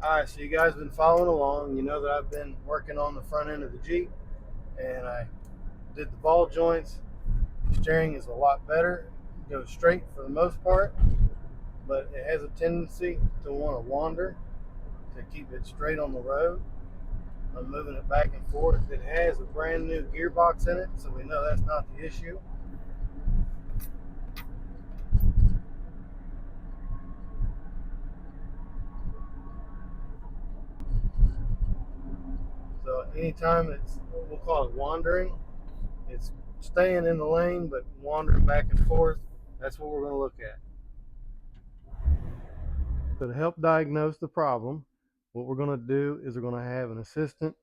Alright, so you guys been following along. You know that I've been working on the front end of the Jeep, and I did the ball joints. The steering is a lot better. It goes straight for the most part, but it has a tendency to want to wander to keep it straight on the road. I'm moving it back and forth. It has a brand new gearbox in it, so we know that's not the issue. So anytime we'll call it wandering, it's staying in the lane but wandering back and forth. That's what we're going to look at. So to help diagnose the problem, what we're going to do is we're going to have an assistant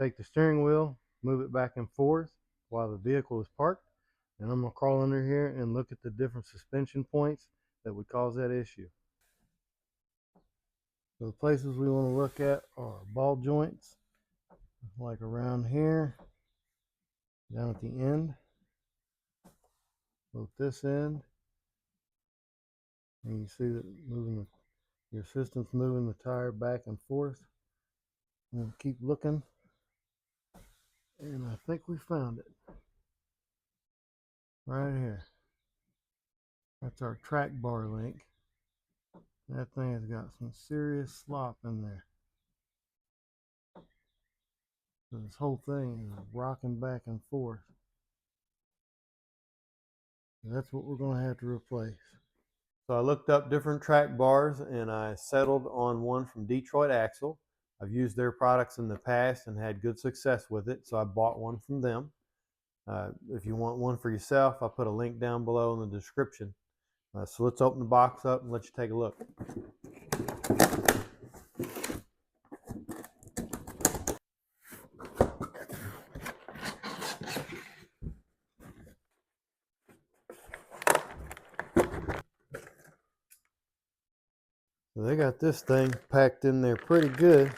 take the steering wheel, move it back and forth while the vehicle is parked, and I'm going to crawl under here and look at the different suspension points that would cause that issue. So the places we want to look at are ball joints, like around here, down at the end, both this end, and you see that your assistant's moving the tire back and forth. And keep looking, and I think we found it right here. That's our track bar link. That thing has got some serious slop in there. So this whole thing is rocking back and forth. That's what we're going to have to replace. So I looked up different track bars and I settled on one from Detroit Axle. I've used their products in the past and had good success with it, so I bought one from them. If you want one for yourself, I'll put a link down below in the description. So let's open the box up and let you take a look. So they got this thing packed in there pretty good.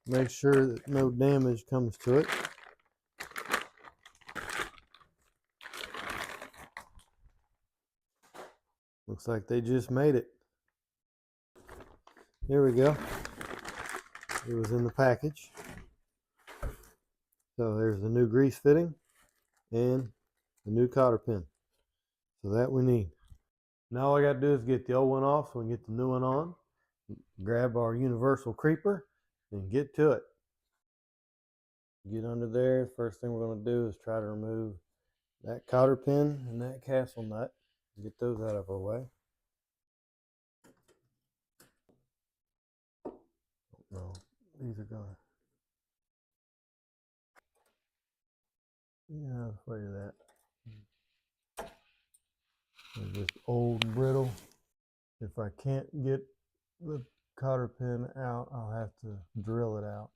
Make sure that no damage comes to it. Looks like they just made it. Here we go. It was in the package. So there's the new grease fitting and the new cotter pin. So that we need. Now all I got to do is get the old one off so we can get the new one on. Grab our universal creeper and get to it. Get under there. First thing we're going to do is try to remove that cotter pin and that castle nut. Get those out of our way. No, these are going. Yeah, I was afraid of that. They're just old and brittle. If I can't get the cotter pin out, I'll have to drill it out.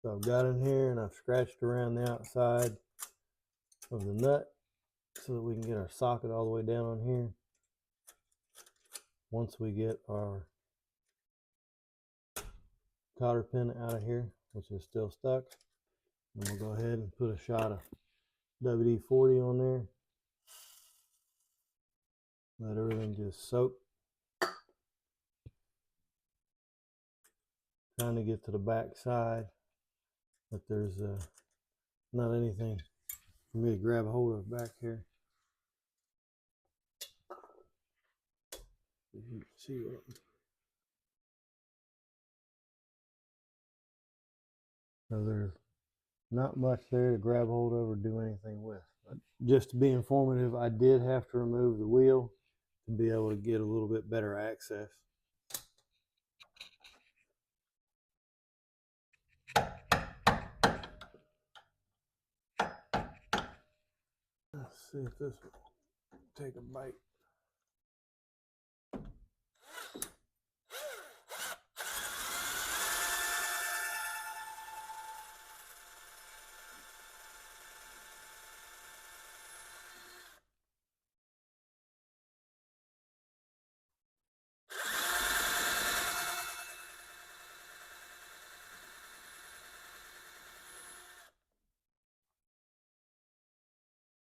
So I've got in here and I've scratched around the outside of the nut so that we can get our socket all the way down on here. Once we get our cotter pin out of here, which is still stuck, then we'll go ahead and put a shot of WD-40 on there. Let everything just soak. Trying to get to the back side, but there's not anything for me to grab a hold of back here. You can see what. So there's not much there to grab hold of or do anything with. But just to be informative, I did have to remove the wheel to be able to get a little bit better access. Let's see if this will take a bite.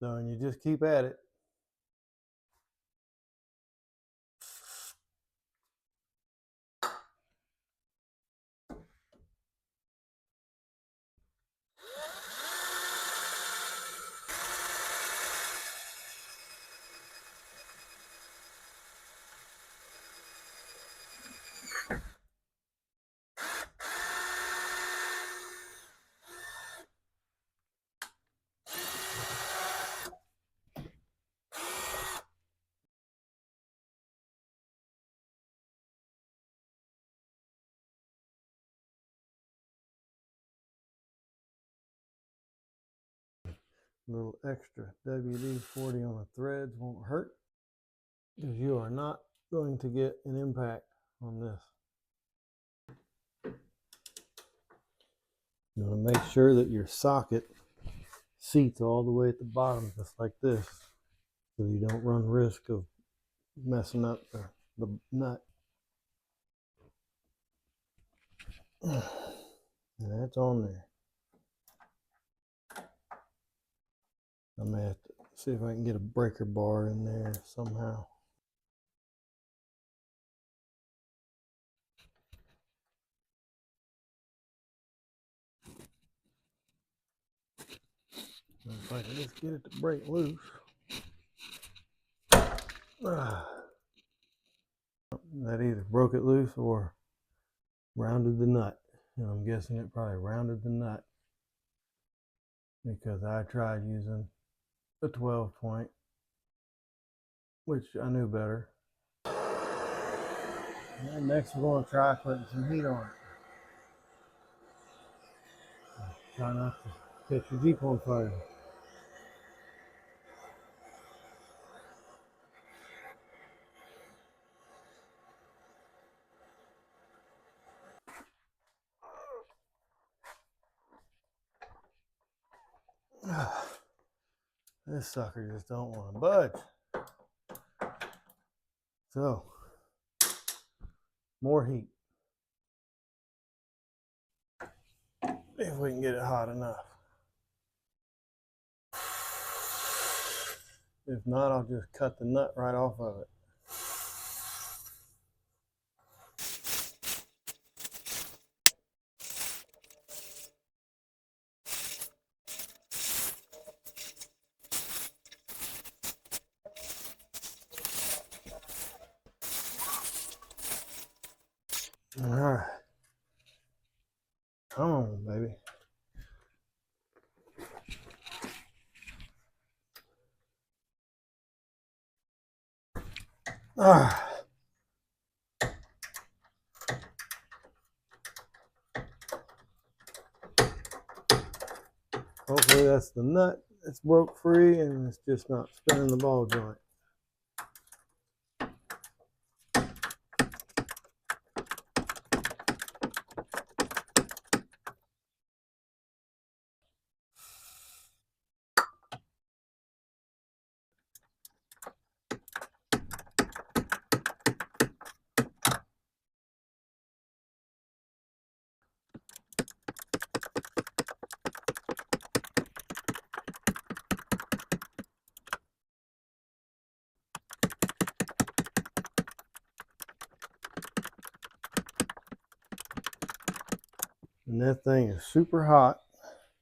So, and you just keep at it. A little extra WD-40 on the threads won't hurt, because you are not going to get an impact on this. You want to make sure that your socket seats all the way at the bottom, just like this, so you don't run risk of messing up the nut. And that's on there. I may have to see if I can get a breaker bar in there somehow. If I can just get it to break loose. That either broke it loose or rounded the nut. And I'm guessing it probably rounded the nut, because I tried using a 12 point, which I knew better. And next we're going to try putting some heat on it. Try not to catch your Jeep on fire. This sucker just don't want to budge. So, more heat. If we can get it hot enough. If not, I'll just cut the nut right off of it. All right. Come on, baby. All right. Hopefully that's the nut. It's broke free and it's just not spinning the ball joint. And that thing is super hot.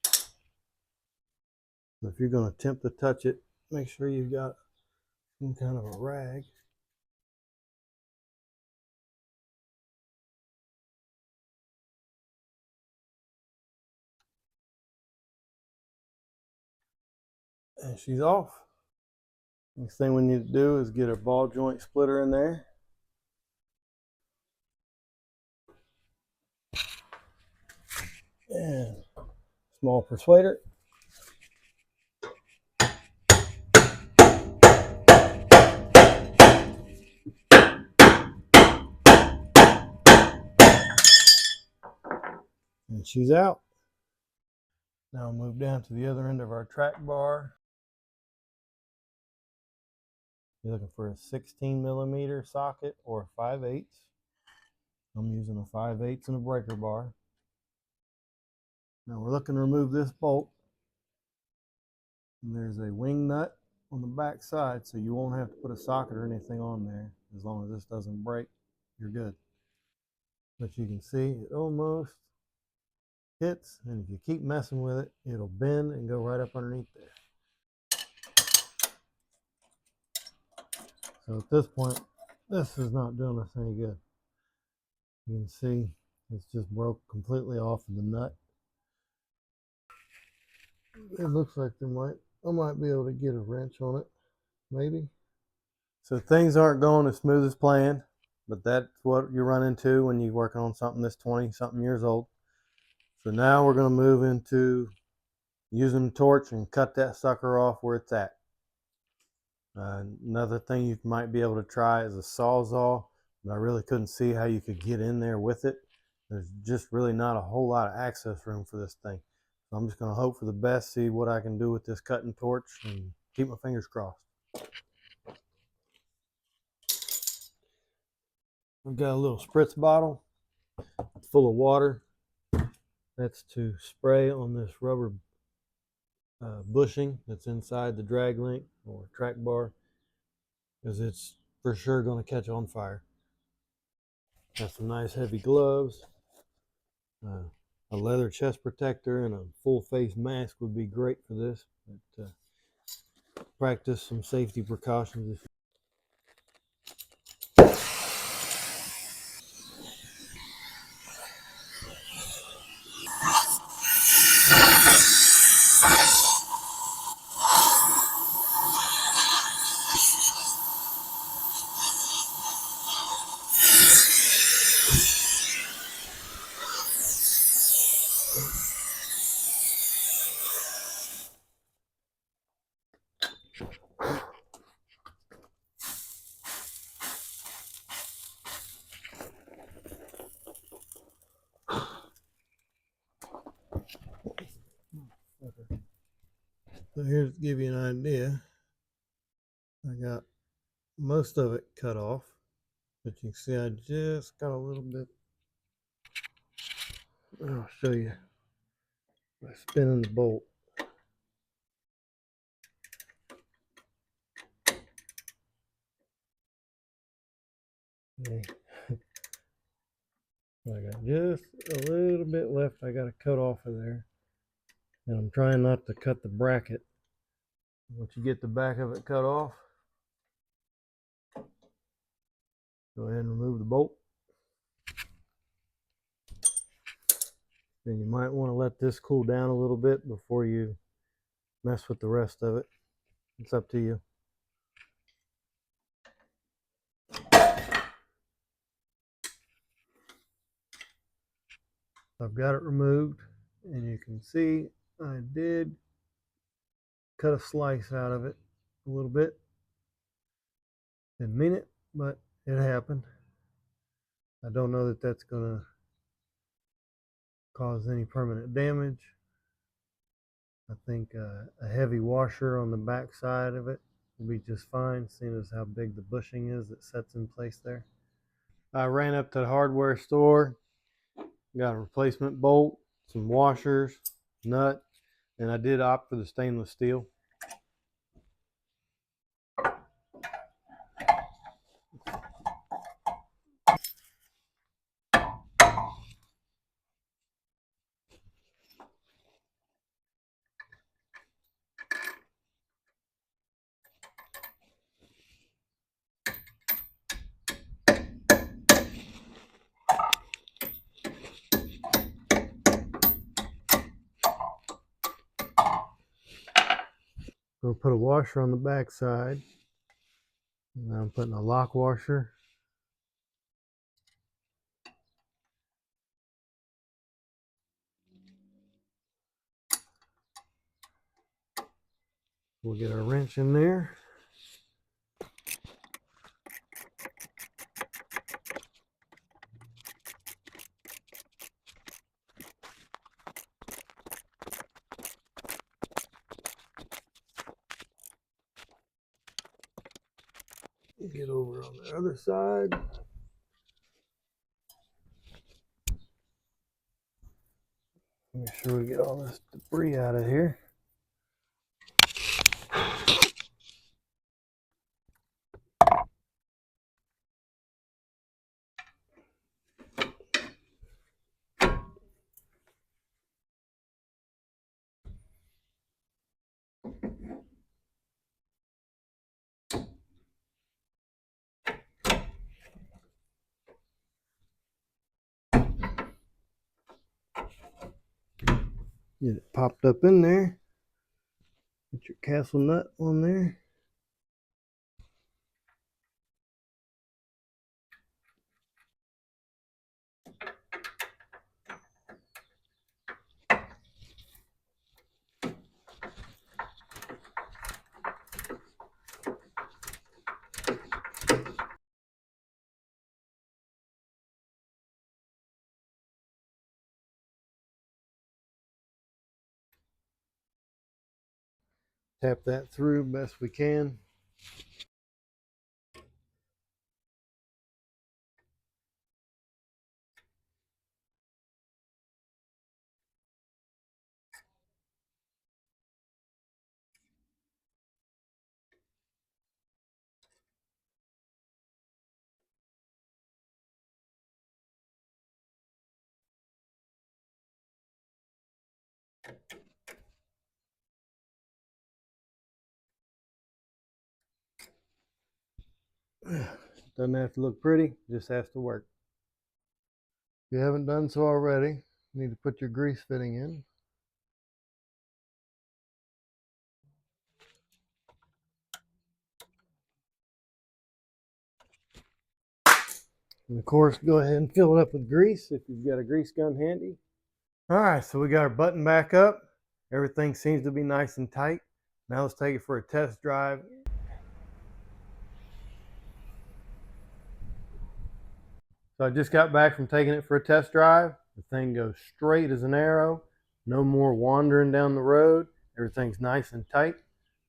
So if you're going to attempt to touch it, make sure you've got some kind of a rag. And she's off. Next thing we need to do is get a ball joint splitter in there. And small persuader. And she's out. Now we'll move down to the other end of our track bar. You're looking for a 16 millimeter socket or a 5/8. I'm using a 5/8 and a breaker bar. Now we're looking to remove this bolt. And there's a wing nut on the back side, so you won't have to put a socket or anything on there. As long as this doesn't break, you're good. But you can see it almost hits, and if you keep messing with it, it'll bend and go right up underneath there. So at this point, this is not doing us any good. You can see it's just broke completely off of the nut. It looks like I might be able to get a wrench on it, maybe. So things aren't going as smooth as planned, but that's what you run into when you're working on something that's 20-something years old. So now we're going to move into using the torch and cut that sucker off where it's at. Another thing you might be able to try is a sawzall, but I really couldn't see how you could get in there with it. There's just really not a whole lot of access room for this thing. So I'm just going to hope for the best, see what I can do with this cutting torch, and keep my fingers crossed. I've got a little spritz bottle full of water. That's to spray on this rubber bushing that's inside the drag link or track bar, because it's for sure going to catch on fire. Got some nice heavy gloves. A leather chest protector and a full face mask would be great for this. But practice some safety precautions. So here's to give you an idea. I got most of it cut off, but you can see I just got a little bit. I'll show you by spinning the bolt. Okay. I got just a little bit left I got to cut off of there, and I'm trying not to cut the bracket. Once you get the back of it cut off, go ahead and remove the bolt. Then you might want to let this cool down a little bit before you mess with the rest of it. It's up to you. I've got it removed, and you can see I did cut a slice out of it a little bit. Didn't mean it, but it happened. I don't know that that's going to cause any permanent damage. I think a heavy washer on the back side of it will be just fine, seeing as how big the bushing is that sets in place there. I ran up to the hardware store, got a replacement bolt, some washers, nut, and I did opt for the stainless steel. I'll put a washer on the back side. And I'm putting a lock washer. We'll get our wrench in there. Get over on the other side. Make sure we get all this debris out of here. Get it popped up in there. Get your castle nut on there. Tap that through best we can. Doesn't have to look pretty, just has to work. If you haven't done so already, you need to put your grease fitting in. And of course, go ahead and fill it up with grease if you've got a grease gun handy. All right, so we got our button back up. Everything seems to be nice and tight. Now let's take it for a test drive. So I just got back from taking it for a test drive. The thing goes straight as an arrow. No more wandering down the road. Everything's nice and tight.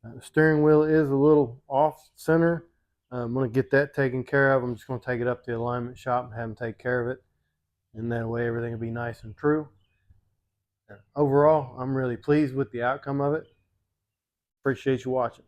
The steering wheel is a little off center. I'm going to get that taken care of. I'm just going to take it up to the alignment shop and have them take care of it. And that way everything will be nice and true. Overall, I'm really pleased with the outcome of it. Appreciate you watching.